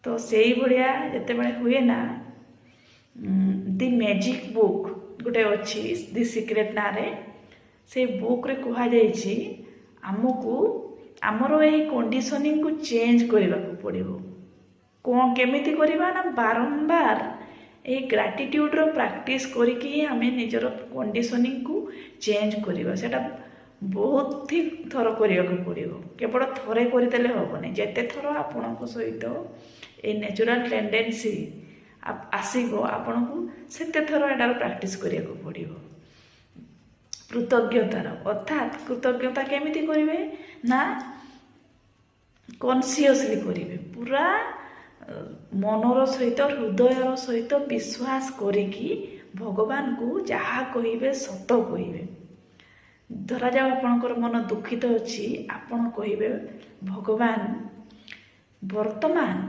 तो से भाया जिते हुए ना दि मैजिक बुक गोटे अच्छी दि सिक्रेट ना रे से बुक रे कहुई आमको आमर यही कंडीशनिंग को चेंज करने को पड़ो कौन केमिति करवा ना बारंबार ये ग्राटिट्यूड रो प्रैक्टिस करके आम निजर कंडीशनिंग को चेंज करवा सेटा बहुत ही थर करने को पड़ो केवल थरे करदे हेनी जिते थर आपण सहित ये नेचुरल टेंडेंसी आसो आपण को सेते थर एटार प्रैक्टिस करने को पड़ो कृतज्ञतार अर्थात कृतज्ञता केमिति करेंगे ना कॉन्शियसली करेंगे पूरा मनर सहित हृदयर सहित विश्वास करिकी भगवान को जहाँ कहे सत कहे धरा जाओ आपणकर मन दुखित अच्छी आपण कहे भगवान वर्तमान